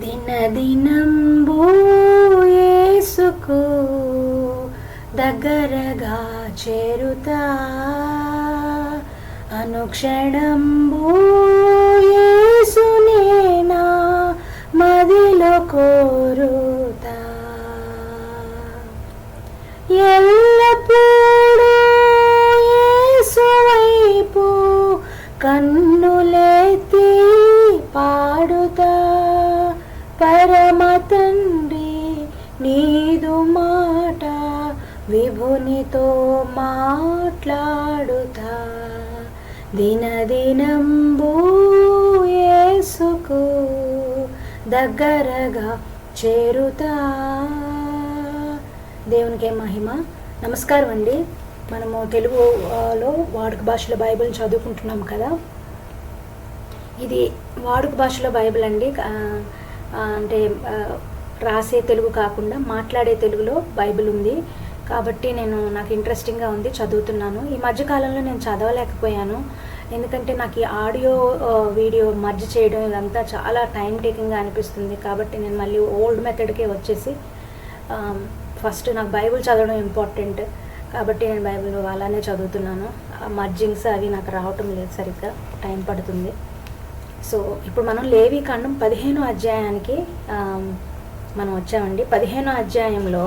దినదినంబు యేసుకు దగ్గరగా చేరుతా, అనుక్షణంబు యేసునే నా మదిలో కోరుతా. ఎల్లప్పుడూ యేసు వైపు కన్నులెత్తి పాడుతా, పరమ తండ్రి నీదు మాట విభునితో మాట్లాడుతా. దినదినంబు యేసుకు దగ్గరగా చేరుతా. దేవునికే మహిమ. నమస్కారం అండి. మనము తెలుగులో వాడుక భాషలో బైబిల్ చదువుకుంటున్నాం కదా. ఇది వాడుక భాషలో బైబిల్ అండి. అంటే రాసే తెలుగు కాకుండా మాట్లాడే తెలుగులో బైబిల్ ఉంది కాబట్టి నాకు ఇంట్రెస్టింగ్గా ఉంది, చదువుతున్నాను. ఈ మధ్యకాలంలో నేను చదవలేకపోయాను, ఎందుకంటే నాకు ఈ ఆడియో వీడియో మర్జ్ చేయడం ఇదంతా చాలా టైం టేకింగ్గా అనిపిస్తుంది. కాబట్టి నేను మళ్ళీ ఓల్డ్ మెథడ్కే వచ్చేసి ఫస్ట్ నాకు బైబిల్ చదవడం ఇంపార్టెంట్ కాబట్టి నేను బైబిల్ అలానే చదువుతున్నాను. మర్జింగ్స్ అవి నాకు రావటం లేదు, సరిగ్గా టైం పడుతుంది. సో ఇప్పుడు మనం లేవీకాండం 15వ అధ్యాయానికి మనం వచ్చామండి. 15వ అధ్యాయంలో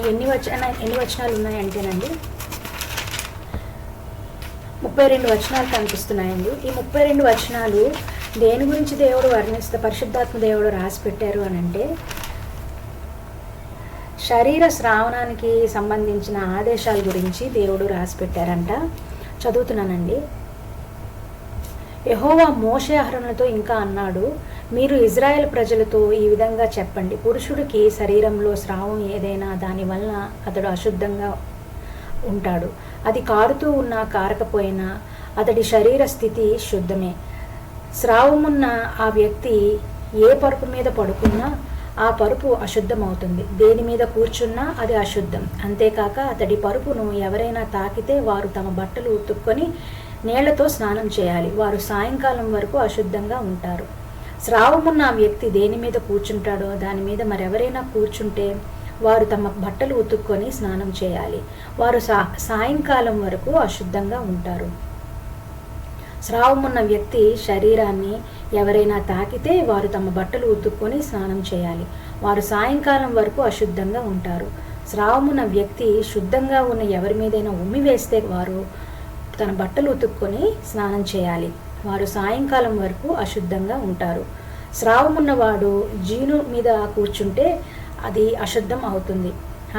ఎన్ని వచనాలు ఉన్నాయంటేనండి 32 వచనాలు కనిపిస్తున్నాయండి. ఈ 32 వచనాలు దేని గురించి దేవుడు పరిశుద్ధాత్మ దేవుడు రాసి పెట్టారు అని అంటే, శరీర శ్రావణానికి సంబంధించిన ఆదేశాల గురించి దేవుడు రాసి పెట్టారంట. చదువుతున్నానండి. యెహోవా మోషే అహరోనులతో ఇంకా అన్నాడు, మీరు ఇజ్రాయెల్ ప్రజలతో ఈ విధంగా చెప్పండి, పురుషుడికి శరీరంలో స్రావం ఏదైనా దానివల్ల అతడు అశుద్ధంగా ఉంటాడు. అది కారుతూ ఉన్నా కారకపోయినా అతడి శరీర స్థితి శుద్ధమే. స్రావమున్న ఆ వ్యక్తి ఏ పరుపు మీద పడుకున్నా ఆ పరుపు అశుద్ధమవుతుంది. దేని మీద కూర్చున్నా అది అశుద్ధం. అంతేకాక అతడి పరుపును ఎవరైనా తాకితే వారు తమ బట్టలు ఉతుక్కొని నీళ్లతో స్నానం చేయాలి. వారు సాయంకాలం వరకు అశుద్ధంగా ఉంటారు. స్రావమున్న ఆ వ్యక్తి దేని మీద కూర్చుంటాడో దాని మీద మరెవరైనా కూర్చుంటే వారు తమ బట్టలు ఉతుక్కొని స్నానం చేయాలి. వారు సాయంకాలం వరకు అశుద్ధంగా ఉంటారు. స్రావమున్న వ్యక్తి శరీరాన్ని ఎవరైనా తాకితే వారు తమ బట్టలు ఉతుక్కొని స్నానం చేయాలి. వారు సాయంకాలం వరకు అశుద్ధంగా ఉంటారు. స్రావమున్న వ్యక్తి శుద్ధంగా ఉన్న ఎవరి మీదైనా ఉమ్మి వేస్తే వారు తన బట్టలు ఉతుక్కొని స్నానం చేయాలి. వారు సాయంకాలం వరకు అశుద్ధంగా ఉంటారు. స్రావమున్నవాడు జీను మీద కూర్చుంటే అది అశుద్ధం అవుతుంది.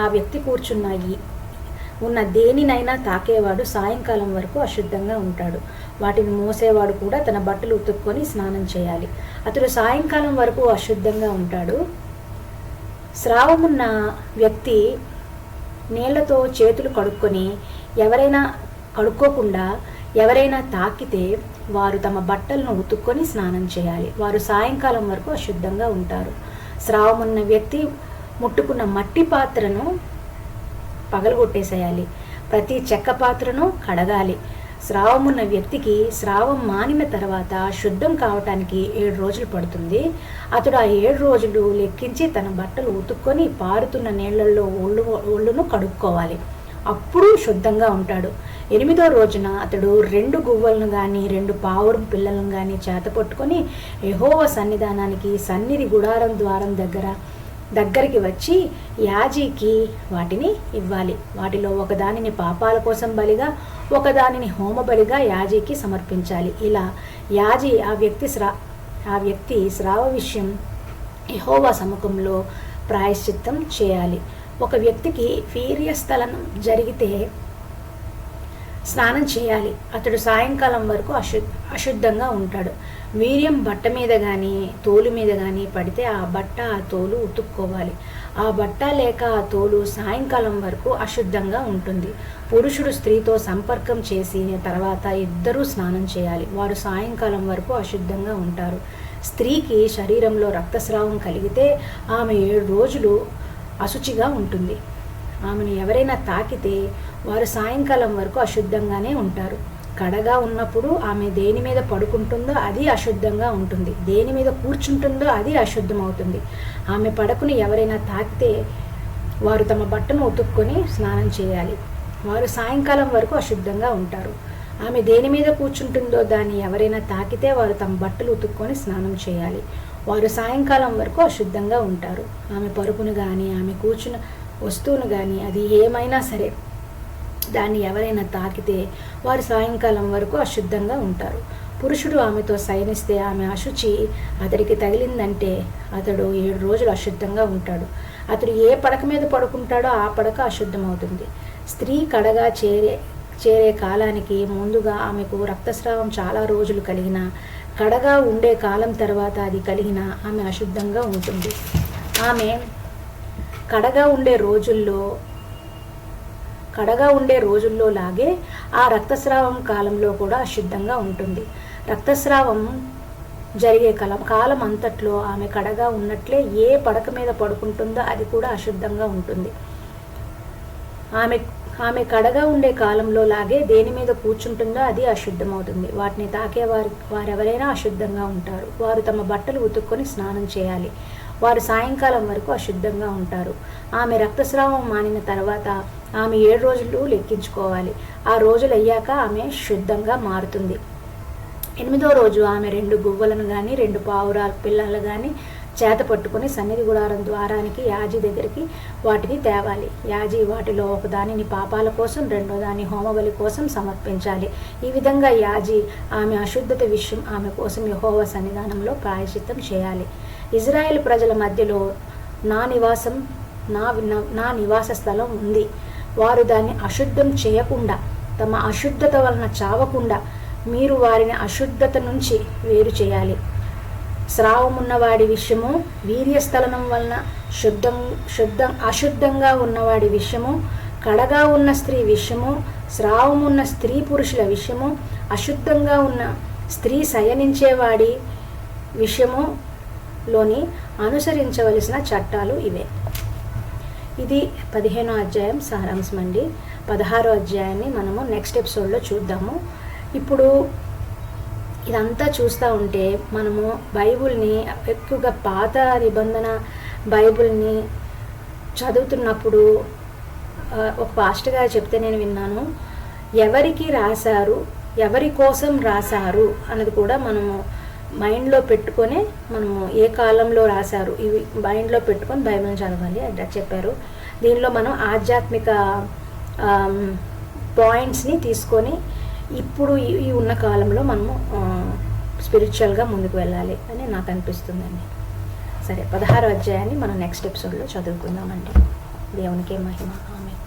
ఆ వ్యక్తి ఉన్న దేనినైనా తాకేవాడు సాయంకాలం వరకు అశుద్ధంగా ఉంటాడు. వాటిని మోసేవాడు కూడా తన బట్టలు ఉతుక్కొని స్నానం చేయాలి. అతడు సాయంకాలం వరకు అశుద్ధంగా ఉంటాడు. స్రావమున్న వ్యక్తి నీళ్లతో చేతులు కడుక్కోకుండా ఎవరైనా తాకితే వారు తమ బట్టలను ఉతుక్కొని స్నానం చేయాలి. వారు సాయంకాలం వరకు అశుద్ధంగా ఉంటారు. స్రావమున్న వ్యక్తి ముట్టుకున్న మట్టి పాత్రను పగలగొట్టేసేయాలి. ప్రతి చెక్క పాత్రను కడగాలి. స్రావమున్న వ్యక్తికి స్రావం మానిన తర్వాత శుద్ధం కావటానికి 7 రోజులు పడుతుంది. అతడు ఆ 7 రోజులు లెక్కించి తన బట్టలు ఉతుక్కొని పారుతున్న నీళ్లలో ఒళ్ళును కడుక్కోవాలి. అప్పుడు శుద్ధంగా ఉంటాడు. 8వ రోజున అతడు 2 గువ్వలను కానీ 2 పావురం పిల్లలను కానీ చేతపట్టుకొని యెహోవా సన్నిధానానికి సన్నిధి గుడారం ద్వారం దగ్గరికి వచ్చి యాజీకి వాటిని ఇవ్వాలి. వాటిలో ఒకదానిని పాపాల కోసం బలిగా, ఒకదానిని హోమ బలిగా యాజీకి సమర్పించాలి. ఇలా యాజీ ఆ వ్యక్తి స్రావ విషయం యెహోవా సముఖంలో ప్రాయశ్చిత్తం చేయాలి. ఒక వ్యక్తికి వీర్యస్థలనం జరిగితే స్నానం చేయాలి. అతడు సాయంకాలం వరకు అశుద్ధంగా ఉంటాడు. వీర్యం బట్ట మీద కానీ తోలు మీద కానీ పడితే ఆ బట్ట ఆ తోలు ఉతుక్కోవాలి. ఆ బట్ట లేక ఆ తోలు సాయంకాలం వరకు అశుద్ధంగా ఉంటుంది. పురుషుడు స్త్రీతో సంపర్కం చేసిన తర్వాత ఇద్దరూ స్నానం చేయాలి. వారు సాయంకాలం వరకు అశుద్ధంగా ఉంటారు. స్త్రీకి శరీరంలో రక్తస్రావం కలిగితే ఆమె 7 రోజులు అశుచిగా ఉంటుంది. ఆమెను ఎవరైనా తాకితే వారు సాయంకాలం వరకు అశుద్ధంగానే ఉంటారు. కడగా ఉన్నప్పుడు ఆమె దేని మీద పడుకుంటుందో అది అశుద్ధంగా ఉంటుంది, దేని మీద కూర్చుంటుందో అది అశుద్ధం అవుతుంది. ఆమె పడకుని ఎవరైనా తాకితే వారు తమ బట్టను ఉతుక్కొని స్నానం చేయాలి. వారు సాయంకాలం వరకు అశుద్ధంగా ఉంటారు. ఆమె దేని మీద కూర్చుంటుందో దాన్ని ఎవరైనా తాకితే వారు తమ బట్టలు ఉతుక్కొని స్నానం చేయాలి. వారు సాయంకాలం వరకు అశుద్ధంగా ఉంటారు. ఆమె పరుపును కానీ ఆమె కూర్చున్న వస్తువును కానీ అది ఏమైనా సరే దాన్ని ఎవరైనా తాకితే వారు సాయంకాలం వరకు అశుద్ధంగా ఉంటారు. పురుషుడు ఆమెతో శయనిస్తే ఆమె అశుచి అతడికి తగిలిందంటే అతడు 7 రోజులు అశుద్ధంగా ఉంటాడు. అతడు ఏ పడక మీద పడుకుంటాడో ఆ పడక అశుద్ధమవుతుంది. స్త్రీ కడగా చేరే కాలానికి ముందుగా ఆమెకు రక్తస్రావం చాలా రోజులు కలిగిన, కడగా ఉండే కాలం తర్వాత అది కలిగిన ఆమె అశుద్ధంగా ఉంటుంది. ఆమె కడగా ఉండే రోజుల్లో లాగే ఆ రక్తస్రావం కాలంలో కూడా అశుద్ధంగా ఉంటుంది. రక్తస్రావం జరిగే కాలం అంతట్లో ఆమె కడగా ఉన్నట్లే ఏ పడక మీద పడుకుంటుందో అది కూడా అశుద్ధంగా ఉంటుంది. ఆమె కడగా ఉండే కాలంలో లాగే దేని మీద కూర్చుంటుందో అది అశుద్ధమవుతుంది. వాటిని తాకే వారెవరైనా అశుద్ధంగా ఉంటారు. వారు తమ బట్టలు ఉతుక్కొని స్నానం చేయాలి. వారు సాయంకాలం వరకు అశుద్ధంగా ఉంటారు. ఆమె రక్తస్రావం మానిన తర్వాత ఆమె 7 రోజులు లెక్కించుకోవాలి. ఆ రోజులు అయ్యాక ఆమె శుద్ధంగా మారుతుంది. 8వ రోజు ఆమె 2 గువ్వలను కానీ 2 పావురాల పిల్లలు కానీ చేత పట్టుకొని సన్నిధి గుడారం ద్వారానికి యాజీ దగ్గరికి వాటిని తేవాలి. యాజీ వాటిలో ఒక దానిని పాపాల కోసం, రెండో దాన్ని హోమబలి కోసం సమర్పించాలి. ఈ విధంగా యాజీ ఆమె అశుద్ధత విషయం ఆమె కోసం యెహోవా సన్నిధానంలో ప్రాయశ్చిత్తం చేయాలి. ఇజ్రాయేల్ ప్రజల మధ్యలో నా నివాస స్థలం ఉంది. వారు దాన్ని అశుద్ధం చేయకుండా, తమ అశుద్ధత వలన చావకుండా మీరు వారిని అశుద్ధత నుంచి వేరు చేయాలి. స్రావమున్నవాడి విషయము, వీర్యస్థలనం వలన అశుద్ధంగా ఉన్నవాడి విషయము, కడగా ఉన్న స్త్రీ విషయము, స్రావమున్న స్త్రీ పురుషుల విషయము, అశుద్ధంగా ఉన్న స్త్రీ శయనించేవాడి విషయములోని అనుసరించవలసిన చట్టాలు ఇవే. ఇది 15వ అధ్యాయం సారాంశం అండి. 16వ అధ్యాయాన్ని మనము నెక్స్ట్ ఎపిసోడ్లో చూద్దాము. ఇప్పుడు ఇదంతా చూస్తూ ఉంటే మనము బైబిల్ని ఎక్కువగా పాత నిబంధన బైబిల్ని చదువుతున్నప్పుడు ఒక పాస్టర్ గారు చెప్తే నేను విన్నాను, ఎవరికి రాశారు, ఎవరి కోసం రాశారు అన్నది కూడా మనము మైండ్లో పెట్టుకొని మనము ఏ కాలంలో రాశారు ఇవి మైండ్లో పెట్టుకొని బైబిల్ని చదవాలి అని చెప్పారు. దీనిలో మనం ఆధ్యాత్మిక పాయింట్స్ని తీసుకొని ఇప్పుడు ఈ ఉన్న కాలంలో మనము స్పిరిచువల్గా ముందుకు వెళ్ళాలి అని నాకు అనిపిస్తుందండి. సరే, 16వ అధ్యాయాన్ని మనం నెక్స్ట్ ఎపిసోడ్లో చదువుకుందామండి. దేవునికే మహిమ. ఆమేన్.